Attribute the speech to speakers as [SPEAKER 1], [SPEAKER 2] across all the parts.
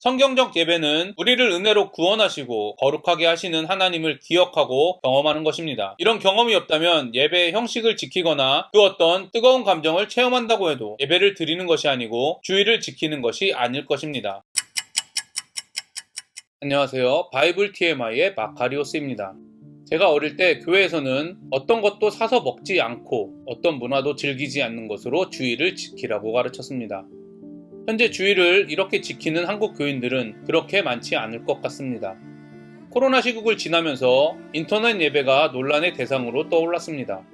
[SPEAKER 1] 성경적 예배는 우리를 은혜로 구원하시고 거룩하게 하시는 하나님을 기억하고 경험하는 것입니다. 이런 경험이 없다면 예배의 형식을 지키거나 그 어떤 뜨거운 감정을 체험한다고 해도 예배를 드리는 것이 아니고 주의를 지키는 것이 아닐 것입니다. 안녕하세요. 바이블 TMI의 마카리오스입니다. 제가 어릴 때 교회에서는 어떤 것도 사서 먹지 않고 어떤 문화도 즐기지 않는 것으로 주의를 지키라고 가르쳤습니다. 현재 주의를 이렇게 지키는 한국 교인들은 그렇게 많지 않을 것 같습니다. 코로나 시국을 지나면서 인터넷 예배가 논란의 대상으로 떠올랐습니다.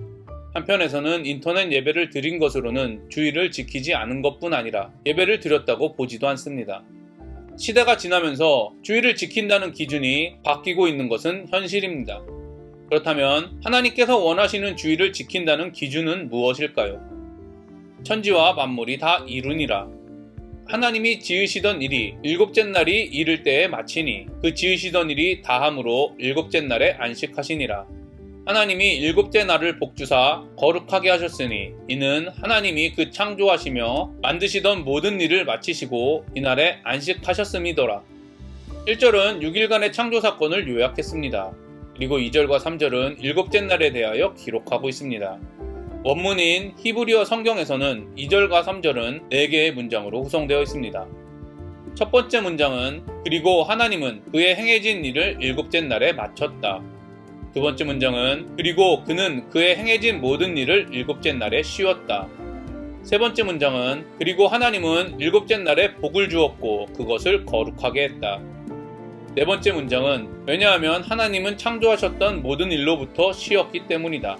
[SPEAKER 1] 한편에서는 인터넷 예배를 드린 것으로는 주의를 지키지 않은 것뿐 아니라 예배를 드렸다고 보지도 않습니다. 시대가 지나면서 주의를 지킨다는 기준이 바뀌고 있는 것은 현실입니다. 그렇다면 하나님께서 원하시는 주의를 지킨다는 기준은 무엇일까요? 천지와 만물이 다 이루니라. 하나님이 지으시던 일이 일곱째 날이 이를 때에 마치니 그 지으시던 일이 다함으로 일곱째 날에 안식하시니라. 하나님이 일곱째 날을 복주사 거룩하게 하셨으니 이는 하나님이 그 창조하시며 만드시던 모든 일을 마치시고 이날에 안식하셨음이더라. 1절은 6일간의 창조 사건을 요약했습니다. 그리고 2절과 3절은 일곱째 날에 대하여 기록하고 있습니다. 원문인 히브리어 성경에서는 2절과 3절은 4개의 문장으로 구성되어 있습니다. 첫 번째 문장은 그리고 하나님은 그의 행해진 일을 일곱째 날에 마쳤다. 두 번째 문장은 그리고 그는 그의 행해진 모든 일을 일곱째 날에 쉬었다. 세 번째 문장은 그리고 하나님은 일곱째 날에 복을 주었고 그것을 거룩하게 했다. 네 번째 문장은 왜냐하면 하나님은 창조하셨던 모든 일로부터 쉬었기 때문이다.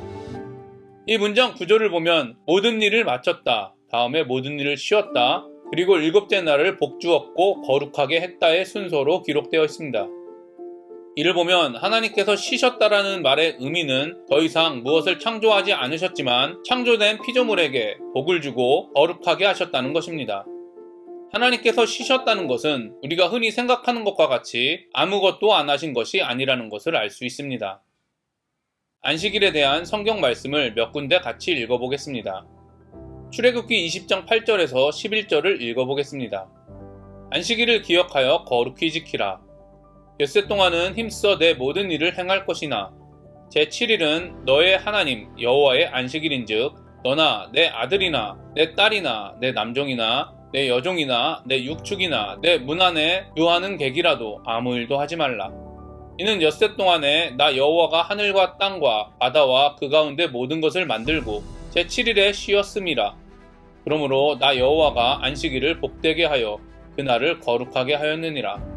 [SPEAKER 1] 이 문장 구조를 보면 모든 일을 마쳤다, 다음에 모든 일을 쉬었다, 그리고 일곱째 날을 복주었고 거룩하게 했다의 순서로 기록되어 있습니다. 이를 보면 하나님께서 쉬셨다라는 말의 의미는 더 이상 무엇을 창조하지 않으셨지만 창조된 피조물에게 복을 주고 거룩하게 하셨다는 것입니다. 하나님께서 쉬셨다는 것은 우리가 흔히 생각하는 것과 같이 아무것도 안 하신 것이 아니라는 것을 알 수 있습니다. 안식일에 대한 성경 말씀을 몇 군데 같이 읽어보겠습니다. 출애굽기 20장 8절에서 11절을 읽어보겠습니다. 안식일을 기억하여 거룩히 지키라. 엿새 동안은 힘써 내 모든 일을 행할 것이나 제7일은 너의 하나님 여호와의 안식일인즉 너나 내 아들이나 내 딸이나 내 남종이나 내 여종이나 내 육축이나 내 문 안에 유하는 객이라도 아무 일도 하지 말라. 이는 엿새 동안에 나 여호와가 하늘과 땅과 바다와 그 가운데 모든 것을 만들고 제7일에 쉬었음이라. 그러므로 나 여호와가 안식일을 복되게 하여 그날을 거룩하게 하였느니라.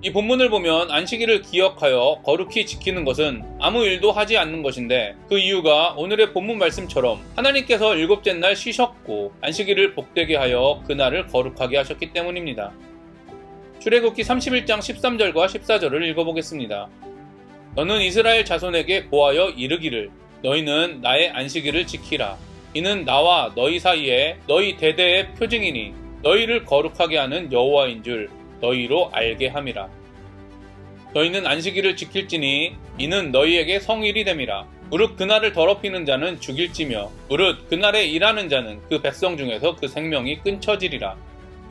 [SPEAKER 1] 이 본문을 보면 안식일을 기억하여 거룩히 지키는 것은 아무 일도 하지 않는 것인데 그 이유가 오늘의 본문 말씀처럼 하나님께서 일곱째 날 쉬셨고 안식일을 복되게 하여 그날을 거룩하게 하셨기 때문입니다. 출애굽기 31장 13절과 14절을 읽어보겠습니다. 너는 이스라엘 자손에게 고하여 이르기를 너희는 나의 안식일을 지키라. 이는 나와 너희 사이에 너희 대대의 표징이니 너희를 거룩하게 하는 여호와인 줄 너희로 알게 함이라. 너희는 안식일을 지킬지니 이는 너희에게 성일이 됨이라. 무릇 그날을 더럽히는 자는 죽일지며 무릇 그날에 일하는 자는 그 백성 중에서 그 생명이 끊쳐지리라.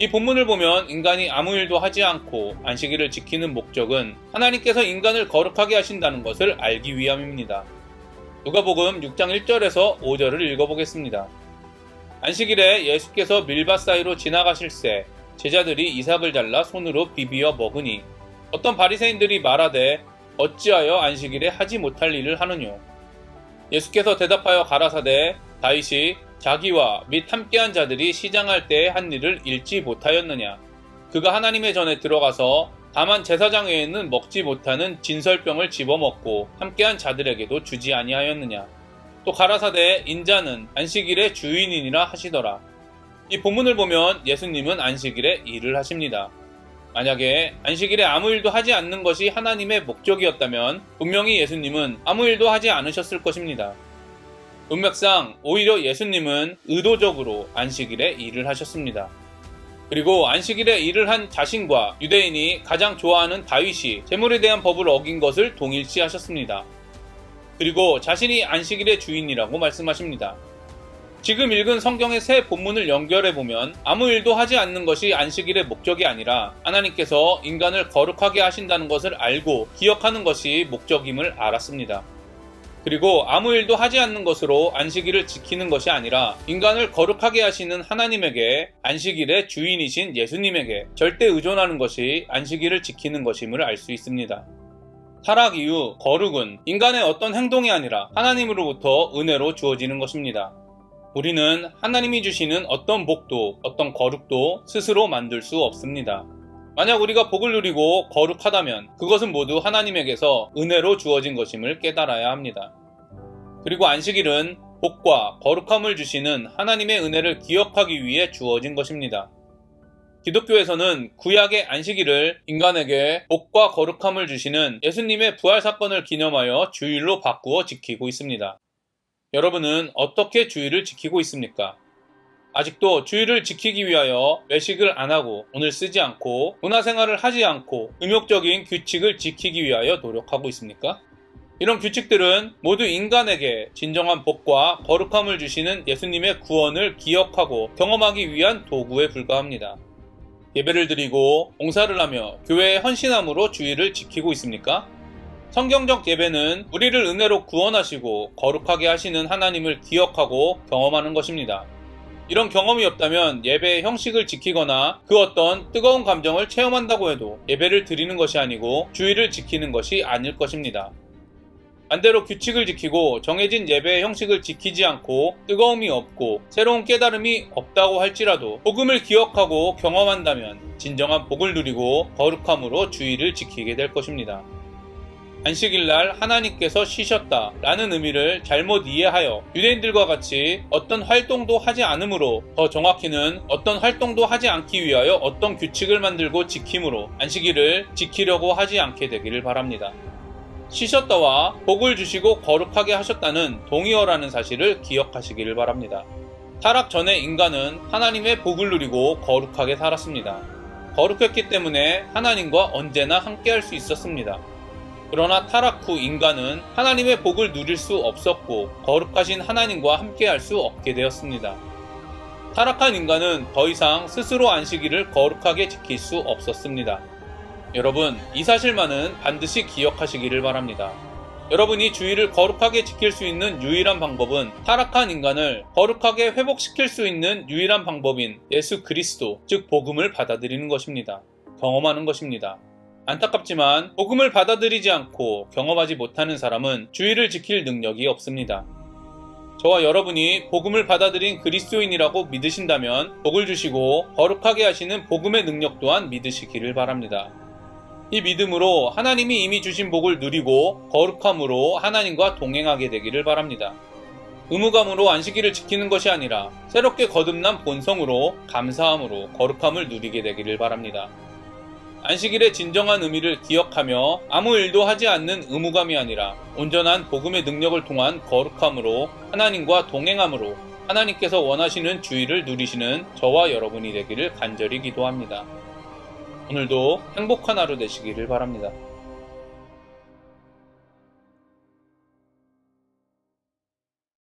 [SPEAKER 1] 이 본문을 보면 인간이 아무 일도 하지 않고 안식일을 지키는 목적은 하나님께서 인간을 거룩하게 하신다는 것을 알기 위함입니다. 누가복음 6장 1절에서 5절을 읽어보겠습니다. 안식일에 예수께서 밀밭 사이로 지나가실새 제자들이 이삭을 잘라 손으로 비비어 먹으니 어떤 바리새인들이 말하되 어찌하여 안식일에 하지 못할 일을 하느뇨. 예수께서 대답하여 가라사대 다윗이 자기와 및 함께한 자들이 시장할 때에 한 일을 잃지 못하였느냐. 그가 하나님의 전에 들어가서 다만 제사장 외에는 먹지 못하는 진설병을 집어먹고 함께한 자들에게도 주지 아니하였느냐. 또 가라사대 인자는 안식일의 주인이니라 하시더라. 이 본문을 보면 예수님은 안식일에 일을 하십니다. 만약에 안식일에 아무 일도 하지 않는 것이 하나님의 목적이었다면 분명히 예수님은 아무 일도 하지 않으셨을 것입니다. 문맥상 오히려 예수님은 의도적으로 안식일에 일을 하셨습니다. 그리고 안식일에 일을 한 자신과 유대인이 가장 좋아하는 다윗이 제물에 대한 법을 어긴 것을 동일시하셨습니다. 그리고 자신이 안식일의 주인이라고 말씀하십니다. 지금 읽은 성경의 세 본문을 연결해보면 아무 일도 하지 않는 것이 안식일의 목적이 아니라 하나님께서 인간을 거룩하게 하신다는 것을 알고 기억하는 것이 목적임을 알았습니다. 그리고 아무 일도 하지 않는 것으로 안식일을 지키는 것이 아니라 인간을 거룩하게 하시는 하나님에게, 안식일의 주인이신 예수님에게 절대 의존하는 것이 안식일을 지키는 것임을 알 수 있습니다. 타락 이후 거룩은 인간의 어떤 행동이 아니라 하나님으로부터 은혜로 주어지는 것입니다. 우리는 하나님이 주시는 어떤 복도, 어떤 거룩도 스스로 만들 수 없습니다. 만약 우리가 복을 누리고 거룩하다면 그것은 모두 하나님에게서 은혜로 주어진 것임을 깨달아야 합니다. 그리고 안식일은 복과 거룩함을 주시는 하나님의 은혜를 기억하기 위해 주어진 것입니다. 기독교에서는 구약의 안식일을 인간에게 복과 거룩함을 주시는 예수님의 부활 사건을 기념하여 주일로 바꾸어 지키고 있습니다. 여러분은 어떻게 주일을 지키고 있습니까? 아직도 주일을 지키기 위하여 외식을 안 하고 돈을 쓰지 않고 문화생활을 하지 않고 음욕적인 규칙을 지키기 위하여 노력하고 있습니까? 이런 규칙들은 모두 인간에게 진정한 복과 거룩함을 주시는 예수님의 구원을 기억하고 경험하기 위한 도구에 불과합니다. 예배를 드리고 봉사를 하며 교회에 헌신함으로 주일을 지키고 있습니까? 성경적 예배는 우리를 은혜로 구원하시고 거룩하게 하시는 하나님을 기억하고 경험하는 것입니다. 이런 경험이 없다면 예배의 형식을 지키거나 그 어떤 뜨거운 감정을 체험한다고 해도 예배를 드리는 것이 아니고 주일을 지키는 것이 아닐 것입니다. 반대로 규칙을 지키고 정해진 예배의 형식을 지키지 않고 뜨거움이 없고 새로운 깨달음이 없다고 할지라도 복음을 기억하고 경험한다면 진정한 복을 누리고 거룩함으로 주일을 지키게 될 것입니다. 안식일날 하나님께서 쉬셨다 라는 의미를 잘못 이해하여 유대인들과 같이 어떤 활동도 하지 않으므로, 더 정확히는 어떤 활동도 하지 않기 위하여 어떤 규칙을 만들고 지킴으로 안식일을 지키려고 하지 않게 되기를 바랍니다. 쉬셨다와 복을 주시고 거룩하게 하셨다는 동의어라는 사실을 기억하시기를 바랍니다. 타락 전에 인간은 하나님의 복을 누리고 거룩하게 살았습니다. 거룩했기 때문에 하나님과 언제나 함께할 수 있었습니다. 그러나 타락 후 인간은 하나님의 복을 누릴 수 없었고 거룩하신 하나님과 함께할 수 없게 되었습니다. 타락한 인간은 더 이상 스스로 안식일을 거룩하게 지킬 수 없었습니다. 여러분, 이 사실만은 반드시 기억하시기를 바랍니다. 여러분이 주일을 거룩하게 지킬 수 있는 유일한 방법은 타락한 인간을 거룩하게 회복시킬 수 있는 유일한 방법인 예수 그리스도, 즉 복음을 받아들이는 것입니다. 경험하는 것입니다. 안타깝지만 복음을 받아들이지 않고 경험하지 못하는 사람은 주일을 지킬 능력이 없습니다. 저와 여러분이 복음을 받아들인 그리스도인이라고 믿으신다면 복을 주시고 거룩하게 하시는 복음의 능력 또한 믿으시기를 바랍니다. 이 믿음으로 하나님이 이미 주신 복을 누리고 거룩함으로 하나님과 동행하게 되기를 바랍니다. 의무감으로 안식일을 지키는 것이 아니라 새롭게 거듭난 본성으로 감사함으로 거룩함을 누리게 되기를 바랍니다. 안식일의 진정한 의미를 기억하며 아무 일도 하지 않는 의무감이 아니라 온전한 복음의 능력을 통한 거룩함으로 하나님과 동행함으로 하나님께서 원하시는 주일을 누리시는 저와 여러분이 되기를 간절히 기도합니다. 오늘도 행복한 하루 되시기를 바랍니다.